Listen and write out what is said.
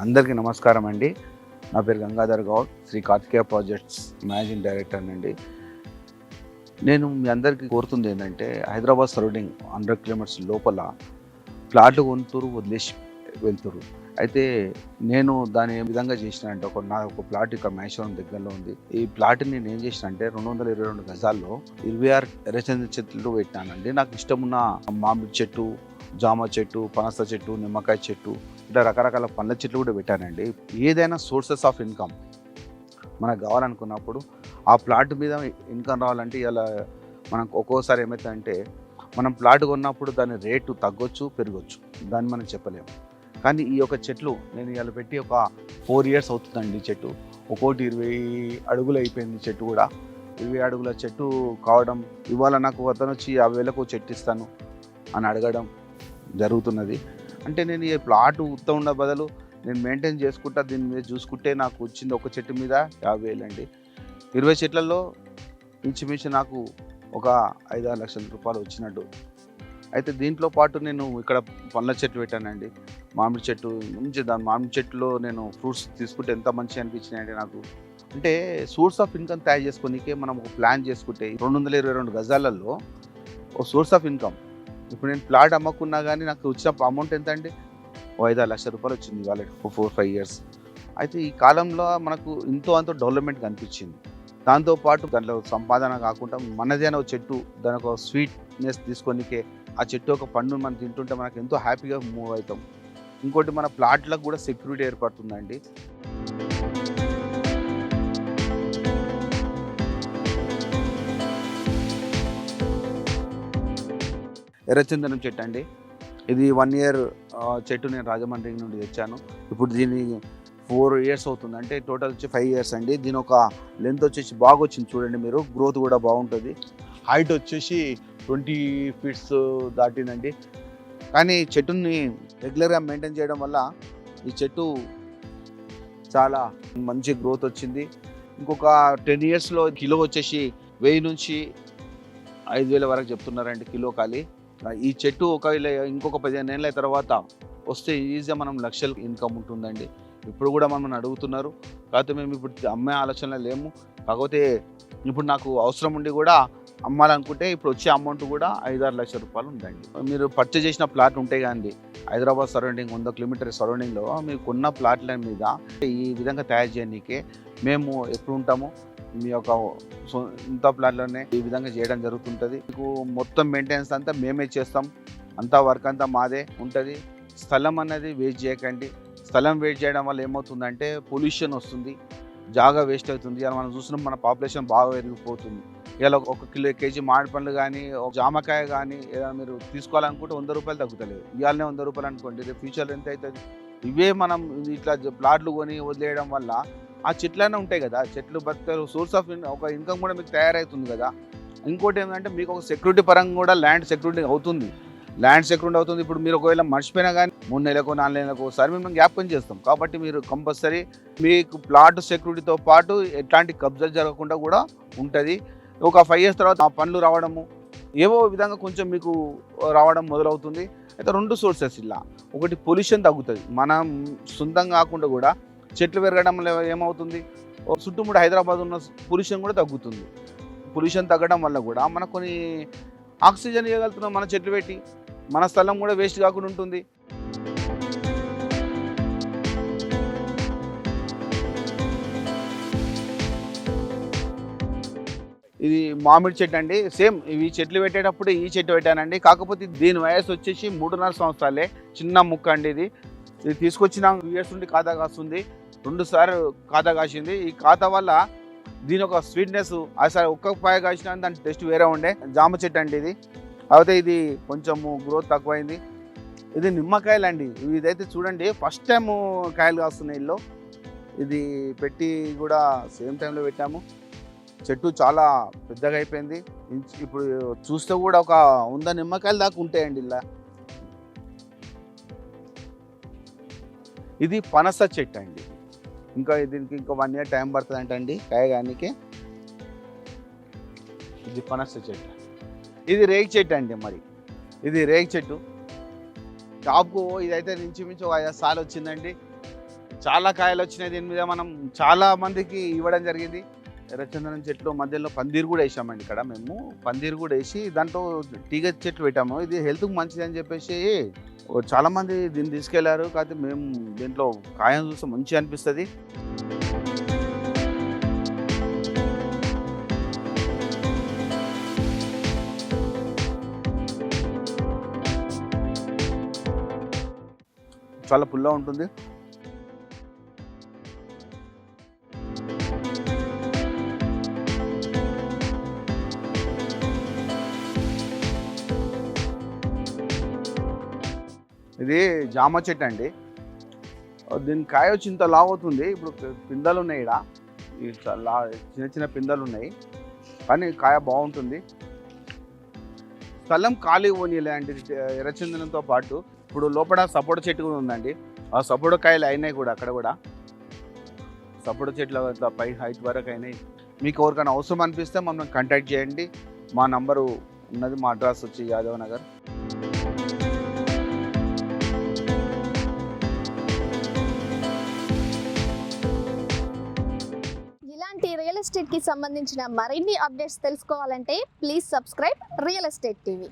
అందరికీ నమస్కారం అండి. నా పేరు Gangadhar Goud, Shri Karthikeya projects managing director అండి. నేను మీ అందరికీ కోరుతుంది ఏంటంటే, హైదరాబాద్ సరౌండింగ్ 100 కిలోమీటర్స్ లోపల ప్లాట్లు కొంటురు, వదిలేసి వెళ్తురు. అయితే నేను దాన్ని ఏ విధంగా చేసిన అంటే, ఒక ప్లాట్ ఇక్కడ మహేశ్వరం దగ్గరలో ఉంది. ఈ ప్లాట్ని నేను ఏం చేసిన అంటే 222 గజాల్లో 26 ఎర్రచందన చెట్లు పెట్టానండి. నాకు ఇష్టమున్న మామిడి చెట్టు, జామ చెట్టు, పనస చెట్టు, నిమ్మకాయ చెట్టు, ఇట్లా రకరకాల పండ్ల చెట్లు కూడా పెట్టానండి. ఏదైనా సోర్సెస్ ఆఫ్ ఇన్కమ్ మనకు కావాలనుకున్నప్పుడు ఆ ప్లాట్ మీద ఇన్కమ్ రావాలంటే ఇలా మనకు ఒక్కోసారి ఏమవుతుందంటే, మనం ప్లాట్ కొన్నప్పుడు దాని రేటు తగ్గొచ్చు, పెరగొచ్చు, దాన్ని మనం చెప్పలేము. కానీ ఈ యొక్క చెట్లు నేను ఇలా పెట్టి ఒక 4 years అవుతుందండి. చెట్టు ఒక్కోటి 20 అడుగులు అయిపోయింది. చెట్టు కూడా 20 అడుగుల చెట్టు కావడం, ఇవాళ నాకు అతను వచ్చి 50,000కు చెట్టు ఇస్తాను అని అడగడం జరుగుతున్నది. అంటే నేను ఈ ప్లాట్ ఉత్త ఉన్న బదులు నేను మెయింటైన్ చేసుకుంటా, దీని మీద చూసుకుంటే నాకు వచ్చింది ఒక చెట్టు మీద 50,000 అండి. 20 చెట్లలో ఇంచుమించు నాకు ఒక 5-6 లక్షల రూపాయలు వచ్చినట్టు. అయితే దీంట్లో పాటు నేను ఇక్కడ పండ్ల చెట్లు పెట్టానండి. మామిడి చెట్టు మంచి, దాని మామిడి చెట్టులో నేను ఫ్రూట్స్ తీసుకుంటే ఎంత మంచిగా అనిపించినాయండి నాకు. అంటే సోర్స్ ఆఫ్ ఇన్కమ్ తయారు చేసుకోనికే మనం ఒక ప్లాన్ చేసుకుంటే 222 గజాలలో ఒక సోర్స్ ఆఫ్ ఇన్కమ్. ఇప్పుడు నేను ప్లాట్ అమ్మకున్నా కానీ నాకు వచ్చిన అమౌంట్ ఎంత అండి? ఓ 5-6 లక్షల రూపాయలు వచ్చింది వాళ్ళ 4-5 years. అయితే ఈ కాలంలో మనకు ఎంతో అంత డెవలప్మెంట్ కనిపించింది. దాంతోపాటు దాంట్లో సంపాదన కాకుండా మనదేనా ఒక చెట్టు, దాని ఒక స్వీట్నెస్ తీసుకొనికే ఆ చెట్టు ఒక పండు మనం తింటుంటే మనకు ఎంతో హ్యాపీగా మూవ్ అవుతాం. ఇంకోటి మన ప్లాట్లకు కూడా సెక్యూరిటీ ఏర్పడుతుందండి. ఎర్రచందనం చెట్టు అండి. ఇది 1 year చెట్టు నేను రాజమండ్రి నుండి తెచ్చాను. ఇప్పుడు దీన్ని 4 years అవుతుంది. అంటే టోటల్ వచ్చి 5 years అండి. దీని ఒక లెంత్ వచ్చేసి బాగా వచ్చింది చూడండి మీరు, గ్రోత్ కూడా బాగుంటుంది. హైట్ వచ్చేసి 20 feet దాటిందండి. కానీ చెట్టుని రెగ్యులర్గా మెయింటైన్ చేయడం వల్ల ఈ చెట్టు చాలా మంచి గ్రోత్ వచ్చింది. ఇంకొక 10 yearsలో కిలో వచ్చేసి 1000 నుంచి 5,000 వరకు చెప్తున్నారండి కిలో ఖాళీ. ఈ చెట్టు ఒకవేళ ఇంకొక 15 ఏళ్ళ తర్వాత వస్తే ఈజీగా మనం లక్షలు ఇన్కమ్ ఉంటుందండి. ఇప్పుడు కూడా మనం అడుగుతున్నారు, కాకపోతే మేము ఇప్పుడు అమ్మే ఆలోచనలో లేము. కాకపోతే ఇప్పుడు నాకు అవసరం ఉండి కూడా అమ్మాలనుకుంటే ఇప్పుడు వచ్చే అమౌంట్ కూడా 5-6 లక్షల రూపాయలు ఉందండి. మీరు పర్చేజ్ చేసిన ప్లాట్ ఉంటాయి కానీ హైదరాబాద్ సరౌండింగ్ 100 కిలోమీటర్ సరౌండింగ్లో మీరు కొన్న ప్లాట్ల మీద ఈ విధంగా తయారు చేయడానికి మేము ఎప్పుడు ఉంటాము. మీ యొక్క సొంత ప్లాట్లోనే ఈ విధంగా చేయడం జరుగుతుంటుంది. మీకు మొత్తం మెయింటెనెన్స్ అంతా మేమే చేస్తాం, అంతా వర్క్ అంతా మాదే ఉంటుంది. స్థలం అనేది వేస్ట్ చేయకండి. స్థలం వేస్ట్ చేయడం వల్ల ఏమవుతుందంటే పొల్యూషన్ వస్తుంది, జాగా వేస్ట్ అవుతుంది. ఇలా మనం చూస్తున్నాం, మన పాపులేషన్ బాగా పెరిగిపోతుంది. ఇలా 1 కేజీ మామిడి పండ్లు కానీ, ఒక జామకాయ కానీ ఏదైనా మీరు తీసుకోవాలనుకుంటే 100 రూపాయలు తగ్గుతలేదు. ఇవాళనే 100 రూపాయలు అనుకోండి, రేపు ఫ్యూచర్లో ఎంత అవుతుంది? ఇవే మనం ఇట్లా ప్లాట్లు కొని వదిలేయడం వల్ల ఆ చెట్లనే ఉంటాయి కదా, చెట్లు బతుకుతారు. సోర్స్ ఆఫ్ ఒక ఇన్కమ్ కూడా మీకు తయారవుతుంది కదా. ఇంకోటి ఏంటంటే మీకు ఒక సెక్యూరిటీ పరంగా కూడా ల్యాండ్ సెక్యూరిటీ అవుతుంది. ఇప్పుడు మీరు ఒకవేళ మర్చిపోయినా కానీ 3 నెలలకు 4 నెలలకు ఒకసారి మేము జ్ఞాపకం చేస్తాం. కాబట్టి మీరు కంపల్సరీ మీకు ప్లాట్ సెక్యూరిటీతో పాటు ఎట్లాంటి కబ్జా జరగకుండా కూడా ఉంటుంది. ఒక 5 years తర్వాత ఆ పనులు రావడము ఏవో విధంగా కొంచెం మీకు రావడం మొదలవుతుంది. అయితే 2 సోర్సెస్ ఇలా, ఒకటి పొల్యూషన్ తగ్గుతుంది. మనం సొంతంగా కాకుండా కూడా చెట్లు పెరగడం వల్ల ఏమవుతుంది, చుట్టుముడు హైదరాబాద్ ఉన్న పొల్యూషన్ కూడా తగ్గుతుంది. పొల్యూషన్ తగ్గడం వల్ల కూడా మనకు కొన్ని ఆక్సిజన్ ఇవ్వగలుగుతున్నాం మన చెట్లు పెట్టి. మన స్థలం కూడా వేస్ట్ కాకుండా ఉంటుంది. ఇది మామిడి చెట్టు అండి. సేమ్ ఇవి చెట్లు పెట్టేటప్పుడు ఈ చెట్టు పెట్టానండి. కాకపోతే దీని వయసు వచ్చేసి 3.5 సంవత్సరాలే. చిన్న ముక్క అండి ఇది. ఇది తీసుకొచ్చిన 2 years నుండి ఖాతా కాస్తుంది. 2 సార్లు ఖాతా కాసింది. ఈ ఖాతా వల్ల దీని ఒక స్వీట్నెస్, అసలు ఒక్క పాయ కాసిన దాని టేస్ట్ వేరే ఉండే. జామ చెట్టు అండి ఇది. కాకపోతే ఇది కొంచెము గ్రోత్ తక్కువైంది. ఇది నిమ్మకాయలు అండి. ఇదైతే చూడండి ఫస్ట్ టైం కాయలు కాస్తున్నాయి ఇల్లు. ఇది పెట్టి కూడా సేమ్ టైంలో పెట్టాము. చెట్టు చాలా పెద్దగా అయిపోయింది. ఇప్పుడు చూస్తే కూడా ఒక 100 నిమ్మకాయలు దాకా ఉంటాయండి ఇలా. ఇది పనస చెట్టు అండి. దీనికి ఇంకో 1 year టైం పడుతుంది అంటండి కాయగానికి. ఇది పనస చెట్టు. ఇది రేగి చెట్టు అండి. మరి ఇది రేగి చెట్టు. టాప్కు ఇదైతే ఇంచుమించు 5 సార్లు వచ్చిందండి. చాలా కాయలు వచ్చినాయి. దీని మీద మనం చాలా మందికి ఇవ్వడం జరిగింది. ఎర్రచందనం చెట్లు మధ్యలో పందిరు కూడా వేసామండి. ఇక్కడ మేము పందిరు కూడా వేసి దాంట్లో తీగ చెట్లు పెట్టాము. ఇది హెల్త్కి మంచిది అని చెప్పేసి చాలా మంది దీన్ని తీసుకెళ్లారు. కాకపోతే మేము దీంట్లో కాయం చూస్తే మంచిగా అనిపిస్తుంది. చాలా పుల్లగా ఉంటుంది. ఇది జామ చెట్టు అండి. దీని కాయ వచ్చి ఇంత లావు అవుతుంది. ఇప్పుడు పిందెలు ఉన్నాయి. ఇక్కడ చిన్న చిన్న పిందెలు ఉన్నాయి, కానీ కాయ బాగుంటుంది. స్థలం ఖాళీ పోనీలే అండి. ఎర్రచందనంతో పాటు ఇప్పుడు లోపల సపోటా చెట్టు కూడా ఉందండి. ఆ సపోటా కాయలు అయినాయి కూడా. అక్కడ కూడా సపోటా చెట్లు అట్లా పై హైట్ వరకు అయినాయి. మీకు ఎవరికైనా అవసరం అనిపిస్తే మమ్మల్ని కాంటాక్ట్ చేయండి. మా నంబరు ఉన్నది. మా అడ్రస్ వచ్చి యాదవ్ నగర్. ఇలాంటి రియల్ ఎస్టేట్కి సంబంధించిన మరిన్ని అప్డేట్స్ తెలుసుకోవాలంటే please subscribe real estate TV.